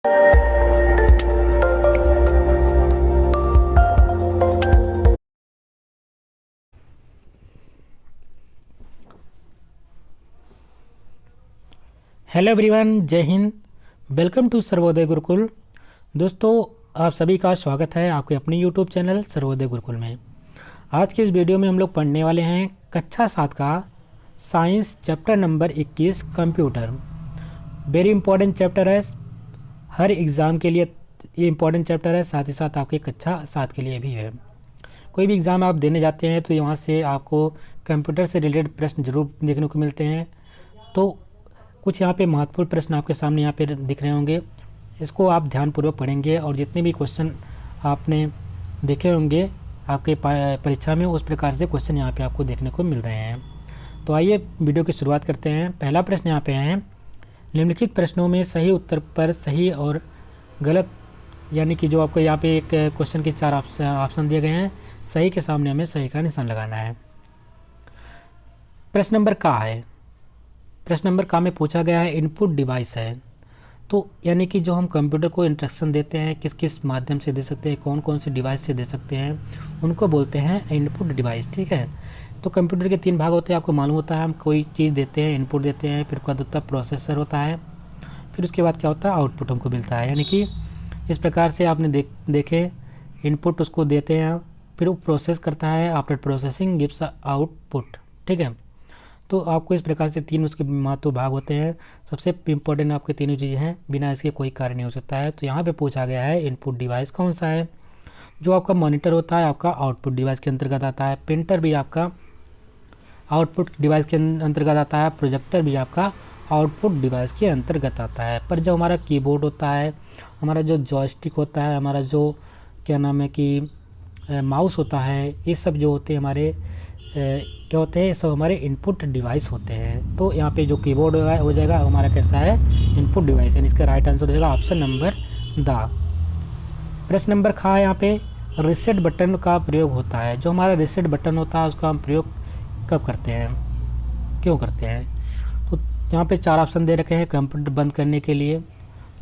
Hello everyone, जय हिंद। Welcome to Sarvodaya Gurukul. दोस्तों, आप सभी का स्वागत है आपके अपने यूट्यूब चैनल सर्वोदय गुरुकुल में। आज के इस वीडियो में हम लोग पढ़ने वाले हैं कक्षा 7 का science chapter number 21 computer. Very important chapter है, हर एग्ज़ाम के लिए ये इंपॉर्टेंट चैप्टर है, साथ ही साथ आपके कक्षा 7 के लिए भी है। कोई भी एग्ज़ाम आप देने जाते हैं तो यहाँ से आपको कंप्यूटर से रिलेटेड प्रश्न जरूर देखने को मिलते हैं। तो कुछ यहाँ पे महत्वपूर्ण प्रश्न आपके सामने यहाँ पे दिख रहे होंगे, इसको आप ध्यानपूर्वक पढ़ेंगे और जितने भी क्वेश्चन आपने देखे होंगे आपके परीक्षा में, उस प्रकार से क्वेश्चन यहाँ पे आपको देखने को मिल रहे हैं। तो आइए वीडियो की शुरुआत करते हैं। पहला प्रश्न यहाँ पे है, निम्नलिखित प्रश्नों में सही उत्तर पर सही और गलत, यानी कि जो आपको यहाँ पे एक क्वेश्चन के 4 ऑप्शन दिए गए हैं, सही के सामने हमें सही का निशान लगाना है। प्रश्न नंबर का है, प्रश्न नंबर का में पूछा गया है इनपुट डिवाइस है। तो यानी कि जो हम कंप्यूटर को इंस्ट्रक्शन देते हैं किस किस माध्यम से दे सकते हैं, कौन कौन से डिवाइस से दे सकते हैं, उनको बोलते हैं इनपुट डिवाइस। ठीक है। तो कंप्यूटर के 3 भाग होते हैं, आपको मालूम होता है। हम कोई चीज़ देते हैं, इनपुट देते हैं, फिर उसका होता है प्रोसेसर होता है, फिर उसके बाद क्या होता है, आउटपुट हमको मिलता है। यानी कि इस प्रकार से आपने देखे, इनपुट उसको देते हैं, फिर वो प्रोसेस करता है, आफ्टर प्रोसेसिंग गिव्स आउटपुट। ठीक है। तो आपको इस प्रकार से 3 उसके महत्व भाग होते हैं। सबसे इम्पोर्टेंट आपके तीनों चीज़ें हैं, बिना इसके कोई कार्य नहीं हो सकता है। तो यहाँ पे पूछा गया है इनपुट डिवाइस कौन सा है। जो आपका मॉनिटर होता है आपका आउटपुट डिवाइस के अंतर्गत आता है, प्रिंटर भी आपका आउटपुट डिवाइस के अंतर्गत आता है, प्रोजेक्टर भी आपका आउटपुट डिवाइस के अंतर्गत आता है। पर जो हमारा कीबोर्ड होता है, हमारा जो जॉयस्टिक होता है, हमारा जो क्या नाम है कि माउस होता है, ये सब जो होते हैं हमारे क्या होते हैं, सब हमारे इनपुट डिवाइस होते हैं। तो यहाँ पे जो कीबोर्ड हो जाएगा हमारा कैसा है, इनपुट डिवाइस, यानी इसका राइट आंसर हो जाएगा ऑप्शन नंबर द। प्रश्न नंबर खा, यहाँ पे रिसेट बटन का प्रयोग होता है। जो हमारा रिसेट बटन होता है उसका हम प्रयोग कब करते हैं, क्यों करते हैं। तो यहाँ पे 4 ऑप्शन दे रखे हैं, कंप्यूटर बंद करने के लिए,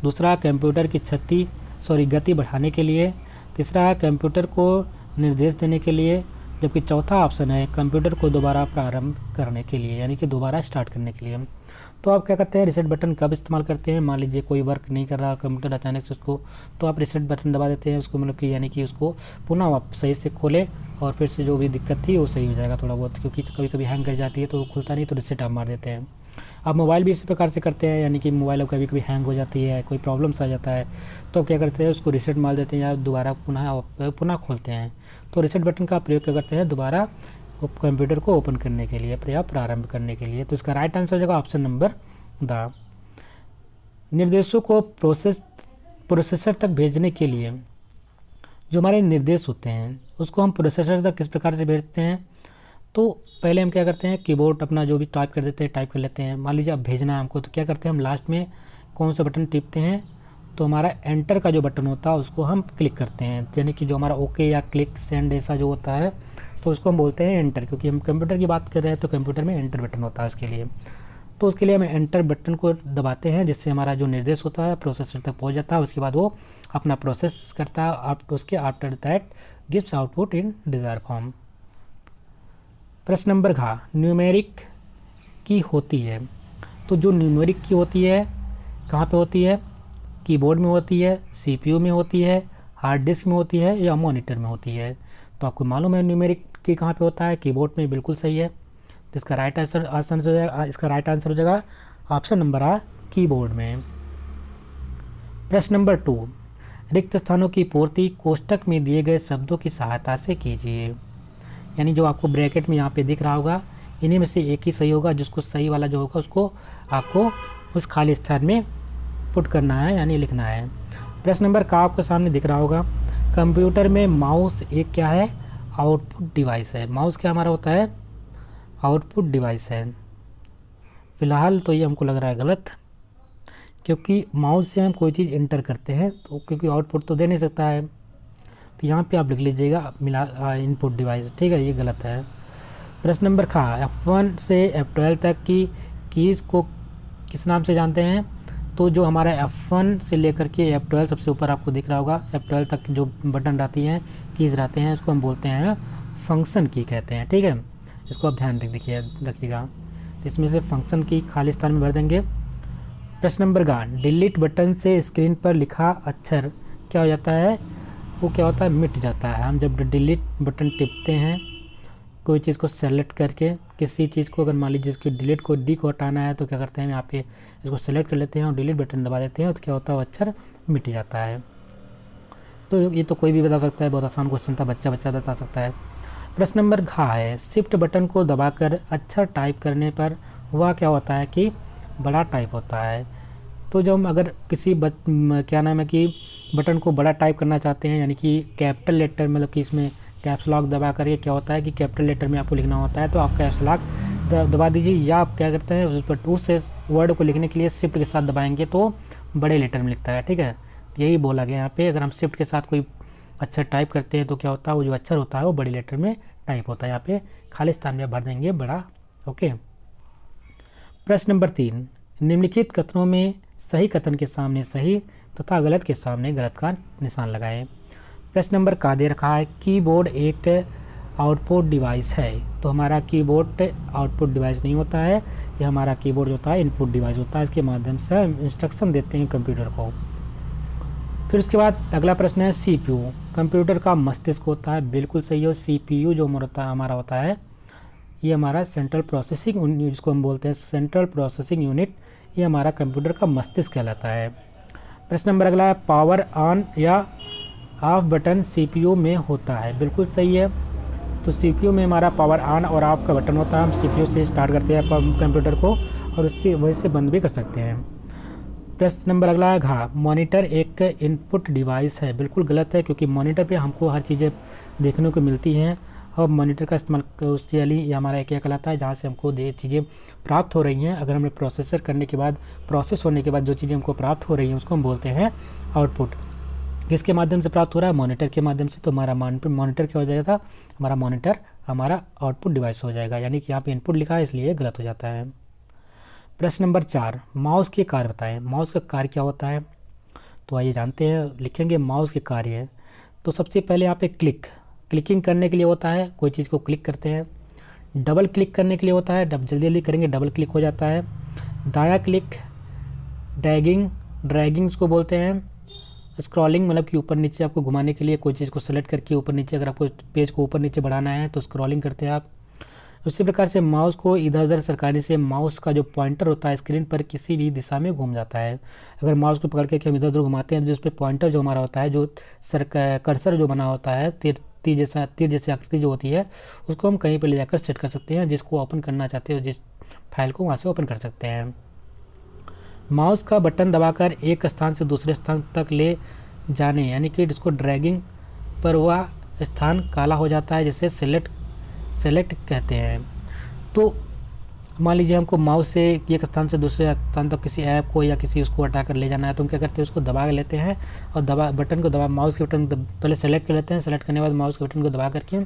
दूसरा कंप्यूटर की गति बढ़ाने के लिए, तीसरा है कंप्यूटर को निर्देश देने के लिए, जबकि चौथा ऑप्शन है कंप्यूटर को दोबारा प्रारंभ करने के लिए, यानी कि दोबारा स्टार्ट करने के लिए। तो आप क्या करते हैं, रिसेट बटन कब इस्तेमाल करते हैं। मान लीजिए कोई वर्क नहीं कर रहा कंप्यूटर अचानक से उसको, तो आप रिसेट बटन दबा देते हैं उसको, मतलब कि यानी कि उसको पुनः आप सही से खोलें और फिर से जो भी दिक्कत थी वो सही हो जाएगा थोड़ा बहुत, क्योंकि कभी कभी हैंग कर जाती है तो खुलता नहीं, तो रिसेट आप मार देते हैं। आप मोबाइल भी इसी प्रकार से करते हैं, यानी कि मोबाइल अब कभी कभी हैंग हो जाती है, कोई प्रॉब्लम्स आ जाता है, तो क्या करते हैं उसको रिसेट मार देते हैं या दोबारा पुनः खोलते हैं। तो रिसेट बटन का प्रयोग क्या करते हैं, दोबारा कंप्यूटर को ओपन करने के लिए या प्रारंभ करने के लिए। तो इसका राइट आंसर हो जाएगा ऑप्शन नंबर द। निर्देशों को प्रोसेसर तक भेजने के लिए जो हमारे निर्देश होते हैं उसको हम प्रोसेसर तक किस प्रकार से भेजते हैं। तो पहले हम क्या करते हैं, कीबोर्ड अपना जो भी टाइप कर देते हैं, टाइप कर लेते हैं। मान लीजिए अब भेजना है हमको, तो क्या करते हैं हम लास्ट में कौन सा बटन टिपते हैं, तो हमारा एंटर का जो बटन होता है उसको हम क्लिक करते हैं, यानी कि जो हमारा ओके या क्लिक सेंड ऐसा जो होता है तो उसको हम बोलते हैं एंटर, क्योंकि हम कंप्यूटर की बात कर रहे हैं तो कंप्यूटर में एंटर बटन होता है उसके लिए। तो उसके लिए हम एंटर बटन को दबाते हैं, जिससे हमारा जो निर्देश होता है प्रोसेसर तक पहुंच जाता है। उसके बाद वो अपना प्रोसेस करता है, उसके after that gives output in desire form. प्रश्न नंबर घ, न्यूमेरिक की होती है। तो जो न्यूमेरिक की होती है कहाँ पे होती है, कीबोर्ड में होती है, सीपीयू में होती है, हार्ड डिस्क में होती है या मॉनिटर में होती है। तो आपको मालूम है न्यूमेरिक की कहाँ पे होता है, कीबोर्ड में, बिल्कुल सही है। तो इसका राइट आंसर हो जाएगा ऑप्शन नंबर आ, कीबोर्ड में। प्रश्न नंबर 2, रिक्त स्थानों की पूर्ति कोष्टक में दिए गए शब्दों की सहायता से कीजिए। यानी जो आपको ब्रैकेट में यहाँ पे दिख रहा होगा, इन्हीं में से एक ही सही होगा, जिसको सही वाला जो होगा उसको आपको उस खाली स्थान में पुट करना है, यानी लिखना है। प्रश्न नंबर का आपके सामने दिख रहा होगा, कंप्यूटर में माउस एक क्या है, आउटपुट डिवाइस है। माउस क्या हमारा होता है, आउटपुट डिवाइस है। फिलहाल तो ये हमको लग रहा है गलत, क्योंकि माउस से हम कोई चीज़ एंटर करते हैं तो क्योंकि आउटपुट तो दे नहीं सकता है। तो यहाँ पे आप लिख लीजिएगा इनपुट डिवाइस। ठीक है, ये गलत है। प्रश्न नंबर खा, F1 से F12 तक की कीज़ को किस नाम से जानते हैं। तो जो हमारा F1 से लेकर के F12 सबसे ऊपर आपको दिख रहा होगा, F12 तक जो बटन रहती हैं, कीज़ रहते हैं, उसको हम बोलते हैं फंक्शन की कहते हैं। ठीक है, इसको आप ध्यान रखिएगा। तो इसमें से फंक्शन की खाली स्थान में भर देंगे। प्रश्न नंबर गा, डिलीट बटन से स्क्रीन पर लिखा अक्षर क्या हो जाता है, वो क्या होता है, मिट जाता है। हम जब डिलीट बटन टिपते हैं कोई चीज़ को सेलेक्ट करके, किसी चीज़ को अगर मान लीजिए इसको डिलीट को डी को हटाना है तो क्या करते हैं, यहाँ पे इसको सेलेक्ट कर लेते हैं और डिलीट बटन दबा देते हैं, तो क्या होता है, वो अक्षर मिट जाता है। तो ये तो कोई भी बता सकता है, बहुत आसान क्वेश्चन था, बच्चा बता सकता है। प्रश्न नंबर घ है, शिफ्ट बटन को दबाकर अक्षर टाइप करने पर वह क्या होता है कि बड़ा टाइप होता है। तो जब हम अगर किसी क्या नाम है कि बटन को बड़ा टाइप करना चाहते हैं, यानी कि कैपिटल लेटर, मतलब कि इसमें कैप्स लॉक दबा करके क्या होता है कि कैपिटल लेटर में आपको लिखना होता है, तो आप कैप्स लॉक दबा दीजिए, या आप क्या करते हैं उस वर्ड को लिखने के लिए शिफ्ट के साथ दबाएंगे तो बड़े लेटर में लिखता है। ठीक है, यही बोला गया यहाँ पे, अगर हम शिफ्ट के साथ कोई अक्षर टाइप करते हैं तो क्या होता है, वो जो अक्षर होता है वो बड़े लेटर में टाइप होता है। यहाँ पे खाली स्थान में भर देंगे बड़ा। ओके। प्रश्न नंबर 3, निम्नलिखित कथनों में सही कथन के सामने सही तथा गलत के सामने गलत का निशान लगाएं। प्रश्न नंबर का दे रखा है, कीबोर्ड एक आउटपुट डिवाइस है। तो हमारा कीबोर्ड आउटपुट डिवाइस नहीं होता है, ये हमारा कीबोर्ड जो होता है इनपुट डिवाइस होता है, इसके माध्यम से हम इंस्ट्रक्शन देते हैं कंप्यूटर को। फिर उसके बाद अगला प्रश्न है, CPU कंप्यूटर का मस्तिष्क होता है। बिल्कुल सही है। CPU जो हमारा होता है, ये हमारा सेंट्रल प्रोसेसिंग यूनिट, जिसको हम बोलते हैं सेंट्रल प्रोसेसिंग यूनिट, ये हमारा कंप्यूटर का मस्तिष्क कहलाता है। प्रश्न नंबर अगला है, पावर ऑन या ऑफ बटन CPU में होता है। बिल्कुल सही है। तो CPU में हमारा पावर ऑन और ऑफ का बटन होता है। हम CPU से स्टार्ट करते हैं कंप्यूटर को और उससे वहीं से बंद भी कर सकते हैं। प्रश्न नंबर अगला है, घा मॉनिटर एक इनपुट डिवाइस है। बिल्कुल गलत है, क्योंकि मॉनिटर पे हमको हर चीज़ें देखने को मिलती हैं और मॉनिटर का इस्तेमाल उससे ये हमारा क्या कहलाता है, जहाँ से हमको चीज़ें प्राप्त हो रही हैं। अगर हमने प्रोसेसर करने के बाद, प्रोसेस होने के बाद जो चीज़ें हमको प्राप्त हो रही हैं उसको हम बोलते हैं आउटपुट। किसके माध्यम से प्राप्त हो रहा है, मॉनिटर के माध्यम से। तो हमारा मॉनिटर क्या हो जाएगा, हमारा मॉनिटर हमारा आउटपुट डिवाइस हो जाएगा, यानी कि यहाँ पे इनपुट लिखा है इसलिए गलत हो जाता है। प्रश्न नंबर 4, माउस के कार्य बताएं। माउस का कार्य क्या होता है, तो आइए जानते हैं। लिखेंगे माउस के कार्य है, तो सबसे पहले यहाँ पे क्लिकिंग करने के लिए होता है, कोई चीज़ को क्लिक करते हैं। डबल क्लिक करने के लिए होता है, जल्दी जल्दी करेंगे डबल क्लिक हो जाता है। दाया क्लिक, ड्रैगिंग उसको बोलते हैं। स्क्रॉलिंग मतलब कि ऊपर नीचे आपको घुमाने के लिए, कोई चीज़ को सेलेक्ट करके ऊपर नीचे, अगर आपको पेज को ऊपर नीचे बढ़ाना है तो स्क्रॉलिंग करते हैं आप। उसी प्रकार से माउस को इधर उधर सरकाने से माउस का जो पॉइंटर होता है स्क्रीन पर किसी भी दिशा में घूम जाता है। अगर माउस को पकड़ के हम इधर उधर घुमाते हैं, जिस पे पॉइंटर जो हमारा होता है, जो कर्सर जो बना होता है, तीर जैसी आकृति जो होती है, उसको हम कहीं पर ले जाकर सेट कर सकते हैं। जिसको ओपन करना चाहते हो, जिस फाइल को, वहाँ से ओपन कर सकते हैं। माउस का बटन दबाकर एक स्थान से दूसरे स्थान तक ले जाने, यानी कि इसको ड्रैगिंग पर वह स्थान काला हो जाता है, जिसे सेलेक्ट कहते हैं। तो मान लीजिए हमको माउस से एक स्थान से दूसरे स्थान तक किसी ऐप को या किसी उसको हटाकर ले जाना है, तो हम क्या करते हैं, उसको दबा लेते हैं और बटन को दबा, माउस के बटन पहले सेलेक्ट कर लेते हैं। सेलेक्ट करने के बाद माउस के बटन को दबा करके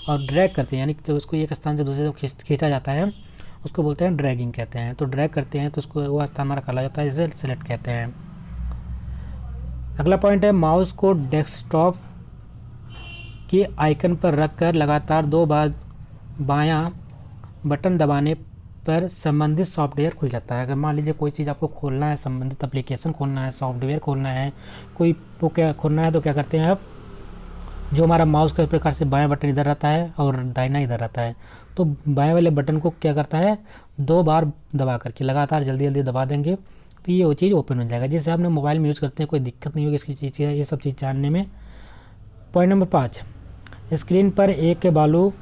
और ड्रैग करते हैं, यानी कि उसको एक स्थान से दूसरे को खींचा जाता है, उसको बोलते हैं ड्रैगिंग कहते हैं। तो ड्रैग करते हैं तो उसको वो स्थान हमारा काला जाता है, जिसे सेलेक्ट कहते हैं। अगला पॉइंट है, माउस को डेस्कटॉप के आइकन पर रखकर लगातार 2 बार बायां बटन दबाने पर संबंधित सॉफ्टवेयर खुल जाता है। अगर मान लीजिए कोई चीज़ आपको खोलना है, संबंधित एप्लीकेशन खोलना है, सॉफ्टवेयर खोलना है, कोई वो क्या खोलना है, तो क्या करते हैं आप, जो हमारा माउस का इस प्रकार से बायां बटन इधर रहता है और दाहिना इधर रहता है, तो बाएं वाले बटन को क्या करता है, 2 बार दबा करके लगातार जल्दी जल्दी दबा देंगे तो ये वो चीज़ ओपन हो जाएगा। जैसे आपने मोबाइल में यूज़ करते हैं, कोई दिक्कत नहीं होगी इसकी चीज़, ये सब चीज़ जानने में। पॉइंट नंबर 5, स्क्रीन पर एक बालू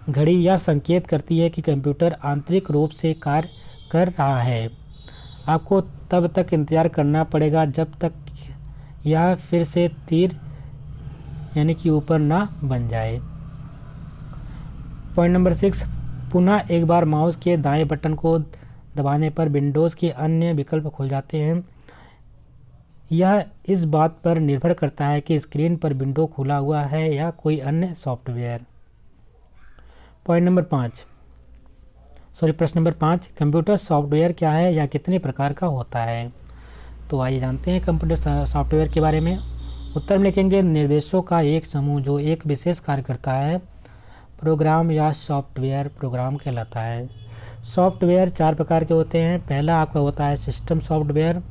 घड़ी यह संकेत करती है कि कंप्यूटर आंतरिक रूप से कार्य कर रहा है। आपको तब तक इंतज़ार करना पड़ेगा जब तक यह फिर से तीर यानी कि ऊपर ना बन जाए। पॉइंट नंबर 6, पुनः एक बार माउस के दाएं बटन को दबाने पर विंडोज़ के अन्य विकल्प खुल जाते हैं। यह इस बात पर निर्भर करता है कि स्क्रीन पर विंडो खुला हुआ है या कोई अन्य सॉफ्टवेयर। पॉइंट नंबर 5, प्रश्न नंबर 5, कंप्यूटर सॉफ्टवेयर क्या है या कितने प्रकार का होता है। तो आइए जानते हैं कंप्यूटर सॉफ्टवेयर के बारे में। उत्तर में लिखेंगे निर्देशों का एक समूह जो एक विशेष कार्य करता है, प्रोग्राम या सॉफ्टवेयर प्रोग्राम कहलाता है। सॉफ्टवेयर 4 प्रकार के होते हैं। पहला आपका होता है सिस्टम सॉफ्टवेयर,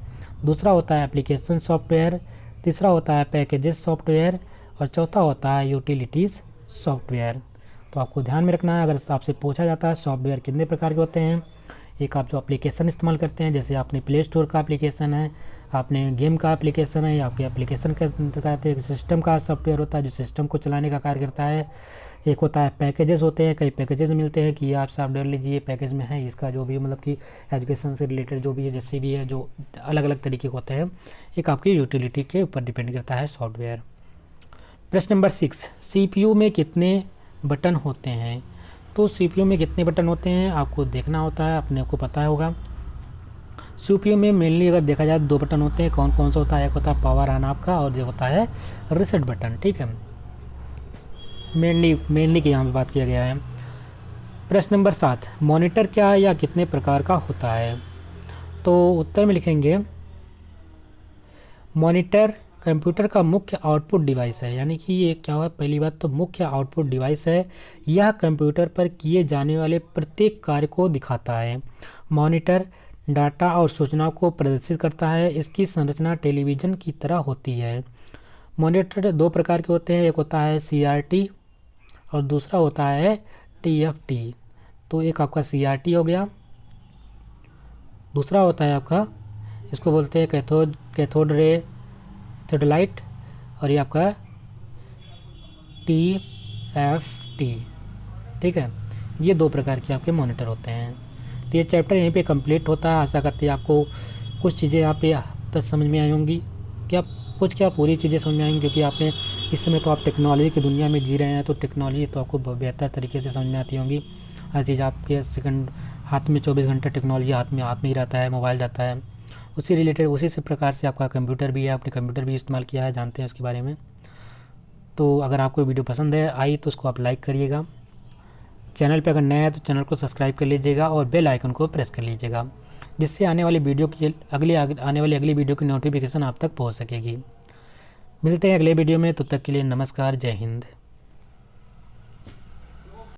दूसरा होता है एप्लीकेशन सॉफ्टवेयर, तीसरा होता है पैकेजेस सॉफ्टवेयर और चौथा होता है यूटिलिटीज़ सॉफ्टवेयर। तो आपको ध्यान में रखना है, अगर आपसे पूछा जाता है सॉफ्टवेयर कितने प्रकार के होते हैं, एक आप जो एप्लीकेशन इस्तेमाल करते हैं, जैसे आपने प्ले स्टोर का एप्लीकेशन है, आपने गेम का एप्लीकेशन है, या आपके एप्लीकेशन कहते हैं सिस्टम का सॉफ्टवेयर होता है जो सिस्टम को चलाने का कार्य करता है। एक होता है पैकेजेस होते हैं, कई पैकेजेस मिलते हैं कि आप सॉफ्टवेयर लीजिए पैकेज में है इसका जो भी मतलब कि एजुकेशन से रिलेटेड जो भी है जैसे भी है जो अलग अलग तरीके के होते हैं। एक आपकी यूटिलिटी के ऊपर डिपेंड करता है सॉफ्टवेयर। प्रश्न नंबर 6, सीपीयू में कितने बटन होते हैं? तो सीपीयू में कितने बटन होते हैं आपको देखना होता है, अपने को पता होगा। सीपीयू में मेनली अगर देखा जाए 2 बटन होते हैं। कौन कौन सा होता है? एक होता है पावर ऑन ऑफ का और एक होता है रीसेट बटन। ठीक है, मेनली की यहाँ पे बात किया गया है। प्रश्न नंबर 7, मॉनिटर क्या या कितने प्रकार का होता है? तो उत्तर में लिखेंगे मॉनिटर कंप्यूटर का मुख्य आउटपुट डिवाइस है। यानी कि ये क्या हुआ, पहली बात तो मुख्य आउटपुट डिवाइस है। यह कंप्यूटर पर किए जाने वाले प्रत्येक कार्य को दिखाता है। मॉनिटर डाटा और सूचनाओं को प्रदर्शित करता है। इसकी संरचना टेलीविज़न की तरह होती है। मॉनिटर 2 प्रकार के होते हैं, एक होता है CRT और दूसरा होता है TFT। तो एक आपका CRT हो गया, दूसरा होता है आपका, इसको बोलते हैं कैथोड रे थेडोलाइट, और ये आपका TFT। ठीक है, ये 2 प्रकार के आपके मॉनिटर होते हैं। तो ये चैप्टर यहीं पे कंप्लीट होता है। आशा करते हैं आपको कुछ चीज़ें यहाँ पे तक समझ में आई होंगी, क्या पूरी चीज़ें समझ में आएंगी, क्योंकि आपने इस समय तो आप टेक्नोलॉजी की दुनिया में जी रहे हैं, तो टेक्नोलॉजी तो आपको बेहतर तरीके से समझ में आती होंगी। हर चीज़ आपके सेकंड हाथ में 24 घंटे टेक्नोलॉजी हाथ में ही रहता है, मोबाइल जाता है, उसी रिलेटेड उसी से प्रकार से आपका कंप्यूटर भी है, आपने कंप्यूटर भी इस्तेमाल किया है, जानते हैं उसके बारे में। तो अगर आपको वीडियो पसंद आई तो उसको आप लाइक करिएगा। चैनल पे अगर नया है तो चैनल को सब्सक्राइब कर लीजिएगा और बेल आइकन को प्रेस कर लीजिएगा, जिससे आने वाली अगली वीडियो की नोटिफिकेशन आप तक पहुंच सकेगी। मिलते हैं अगले वीडियो में, तब तक के लिए नमस्कार, जय हिंद।